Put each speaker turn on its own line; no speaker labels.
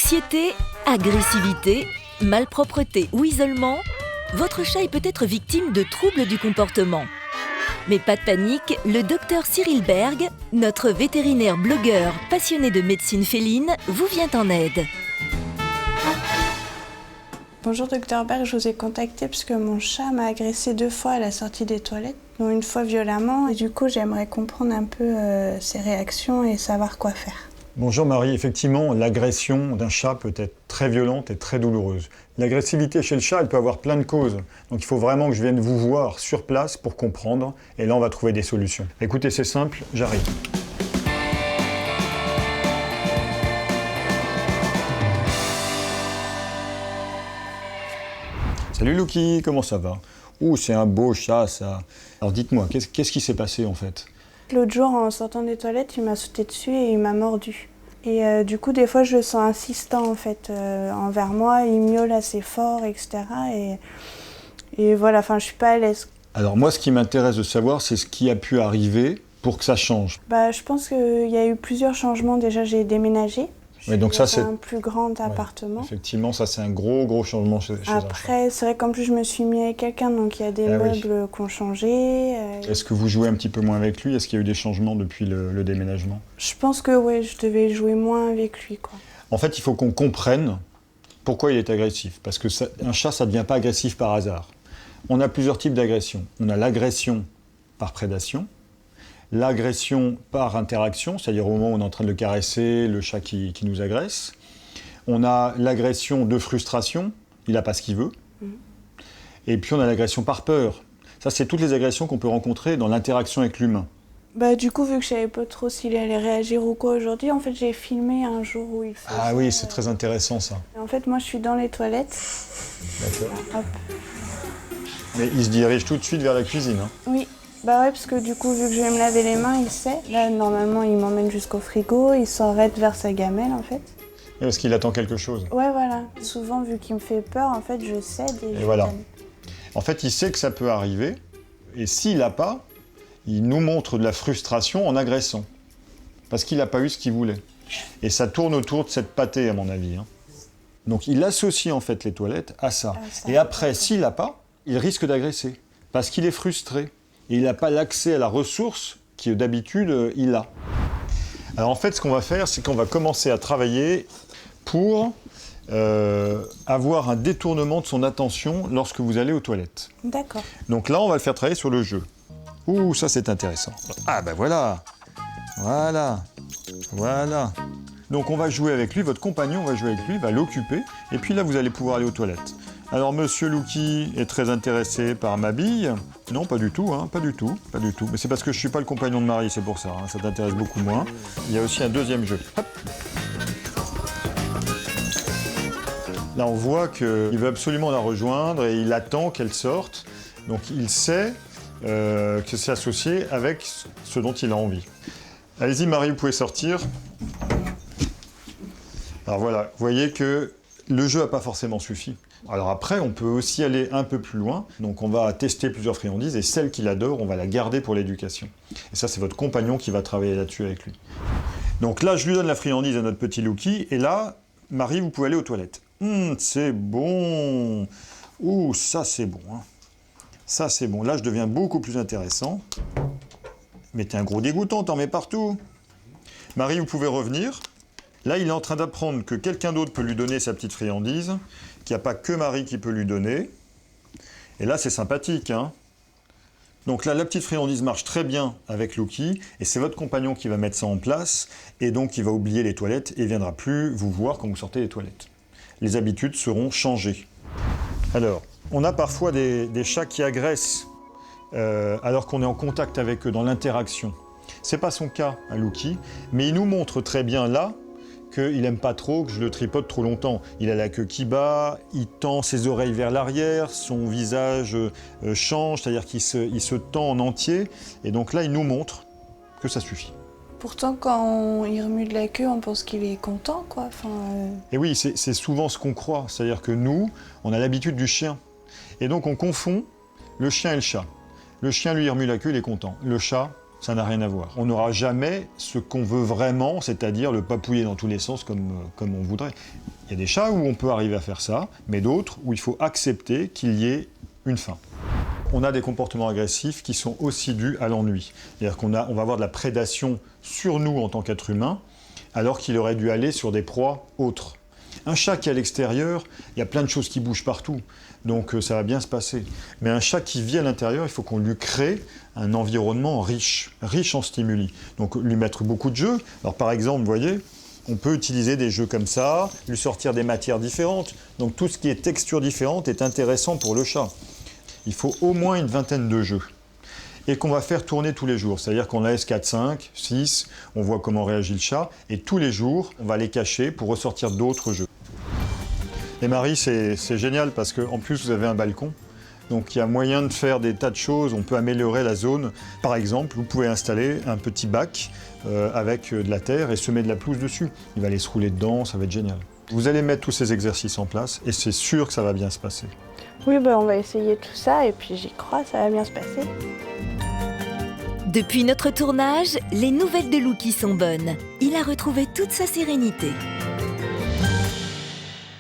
Anxiété, agressivité, malpropreté ou isolement, votre chat est peut-être victime de troubles du comportement. Mais pas de panique, le docteur Cyril Berg, notre vétérinaire blogueur passionné de médecine féline, vous vient en aide.
Bonjour docteur Berg, je vous ai contacté parce que mon chat m'a agressé 2 fois à la sortie des toilettes, dont une fois violemment, et du coup j'aimerais comprendre un peu ses réactions et savoir quoi faire.
Bonjour Marie, effectivement l'agression d'un chat peut être très violente et très douloureuse. L'agressivité chez le chat, elle peut avoir plein de causes, donc il faut vraiment que je vienne vous voir sur place pour comprendre, et là on va trouver des solutions. Écoutez, c'est simple, j'arrive. Salut Lucky, comment ça va? Ouh, c'est un beau chat ça. Alors dites-moi, qu'est-ce qui s'est passé en fait?
L'autre jour, en sortant des toilettes, il m'a sauté dessus et il m'a mordu. Et du coup, des fois, je le sens insistant en fait envers moi, il miaule assez fort, etc. Et voilà, enfin, je suis pas à l'aise.
Alors moi, ce qui m'intéresse de savoir, c'est ce qui a pu arriver pour que ça change.
Je pense qu'il y a eu plusieurs changements. Déjà, j'ai déménagé.
Oui, donc ça, c'est
un plus grand appartement.
Effectivement, ça c'est un gros changement chez un chat.
Après, c'est vrai qu'en plus je me suis mis avec quelqu'un, donc il y a des meubles qui ont changé.
Est-ce que vous jouez un petit peu moins avec lui? Est-ce qu'il y a eu des changements depuis le déménagement?
Je pense que oui, je devais jouer moins avec lui, quoi.
En fait, il faut qu'on comprenne pourquoi il est agressif. Parce que un chat, ça ne devient pas agressif par hasard. On a plusieurs types d'agression. On a l'agression par prédation, l'agression par interaction, c'est-à-dire au moment où on est en train de le caresser, le chat qui nous agresse. On a l'agression de frustration, il n'a pas ce qu'il veut. Et puis on a l'agression par peur. Ça, c'est toutes les agressions qu'on peut rencontrer dans l'interaction avec l'humain.
Du coup, vu que je savais pas trop s'il allait réagir ou quoi aujourd'hui, en fait, j'ai filmé un jour où il faisait...
Ah oui, c'est très intéressant ça.
En fait, moi, je suis dans les toilettes.
D'accord.
Hop.
Mais il se dirige tout de suite vers la cuisine. Hein.
Oui. Ouais, parce que du coup, vu que je vais me laver les mains, il sait. Là, normalement, il m'emmène jusqu'au frigo, il s'arrête vers sa gamelle, en fait.
Et parce qu'il attend quelque chose.
Ouais, voilà. Souvent, vu qu'il me fait peur, en fait, je cède et je
voilà.
donne.
En fait, il sait que ça peut arriver, et s'il n'a pas, il nous montre de la frustration en agressant. Parce qu'il n'a pas eu ce qu'il voulait. Et ça tourne autour de cette pâtée, à mon avis. Hein. Donc, il associe, en fait, les toilettes à ça. Et après, s'il n'a pas, il risque d'agresser. Parce qu'il est frustré. Et il n'a pas l'accès à la ressource que d'habitude il a. Alors en fait, ce qu'on va faire, c'est qu'on va commencer à travailler pour avoir un détournement de son attention lorsque vous allez aux toilettes.
D'accord.
Donc là, on va le faire travailler sur le jeu. Ouh, ça c'est intéressant. Ah ben voilà. Voilà. Donc on va jouer avec lui, votre compagnon va jouer avec lui, va l'occuper, et puis là vous allez pouvoir aller aux toilettes. Alors, Monsieur Lucky est très intéressé par ma bille. Non, pas du tout, hein, pas du tout. Mais c'est parce que je ne suis pas le compagnon de Marie, c'est pour ça. Hein, ça t'intéresse beaucoup moins. Il y a aussi un deuxième jeu. Hop. Là, on voit qu'il veut absolument la rejoindre et il attend qu'elle sorte. Donc, il sait que c'est associé avec ce dont il a envie. Allez-y, Marie, vous pouvez sortir. Alors voilà, vous voyez que le jeu n'a pas forcément suffi. Alors après, on peut aussi aller un peu plus loin. Donc on va tester plusieurs friandises et celle qu'il adore, on va la garder pour l'éducation. Et ça, c'est votre compagnon qui va travailler là-dessus avec lui. Donc là, je lui donne la friandise à notre petit Lucky. Et là, Marie, vous pouvez aller aux toilettes. C'est bon. Ouh, ça c'est bon. Hein. Ça c'est bon. Là, je deviens beaucoup plus intéressant. Mais t'es un gros dégoûtant, t'en mets partout. Marie, vous pouvez revenir. Là, il est en train d'apprendre que quelqu'un d'autre peut lui donner sa petite friandise, qu'il n'y a pas que Marie qui peut lui donner. Et là, c'est sympathique, hein. Donc là, la petite friandise marche très bien avec Lucky, et c'est votre compagnon qui va mettre ça en place, et donc il va oublier les toilettes et ne viendra plus vous voir quand vous sortez des toilettes. Les habitudes seront changées. Alors, on a parfois des chats qui agressent alors qu'on est en contact avec eux, dans l'interaction. C'est pas son cas, à Lucky, mais il nous montre très bien là qu'il n'aime pas trop que je le tripote trop longtemps. Il a la queue qui bat, il tend ses oreilles vers l'arrière, son visage change, c'est-à-dire qu'il se tend en entier. Et donc là, il nous montre que ça suffit.
Pourtant, quand il remue de la queue, on pense qu'il est content, quoi.
Et oui, c'est souvent ce qu'on croit. C'est-à-dire que nous, on a l'habitude du chien. Et donc on confond le chien et le chat. Le chien, lui, il remue la queue, il est content. Le chat, Ça n'a rien à voir. On n'aura jamais ce qu'on veut vraiment, c'est-à-dire le papouiller dans tous les sens comme on voudrait. Il y a des chats où on peut arriver à faire ça, mais d'autres où il faut accepter qu'il y ait une fin. On a des comportements agressifs qui sont aussi dus à l'ennui. C'est-à-dire qu'on va avoir de la prédation sur nous en tant qu'être humain, alors qu'il aurait dû aller sur des proies autres. Un chat qui est à l'extérieur, il y a plein de choses qui bougent partout, donc ça va bien se passer. Mais un chat qui vit à l'intérieur, il faut qu'on lui crée un environnement riche en stimuli. Donc lui mettre beaucoup de jeux. Alors par exemple, vous voyez, on peut utiliser des jeux comme ça, lui sortir des matières différentes. Donc tout ce qui est texture différente est intéressant pour le chat. Il faut au moins une vingtaine de jeux. Et qu'on va faire tourner tous les jours. C'est-à-dire qu'on laisse 4, 5, 6, on voit comment réagit le chat, et tous les jours, on va les cacher pour ressortir d'autres jeux. Et Marie, c'est génial parce qu'en plus, vous avez un balcon. Donc il y a moyen de faire des tas de choses, on peut améliorer la zone. Par exemple, vous pouvez installer un petit bac avec de la terre et semer de la pelouse dessus. Il va aller se rouler dedans, ça va être génial. Vous allez mettre tous ces exercices en place et c'est sûr que ça va bien se passer.
Oui, on va essayer tout ça et puis j'y crois, ça va bien se passer.
Depuis notre tournage, les nouvelles de Lookie sont bonnes. Il a retrouvé toute sa sérénité.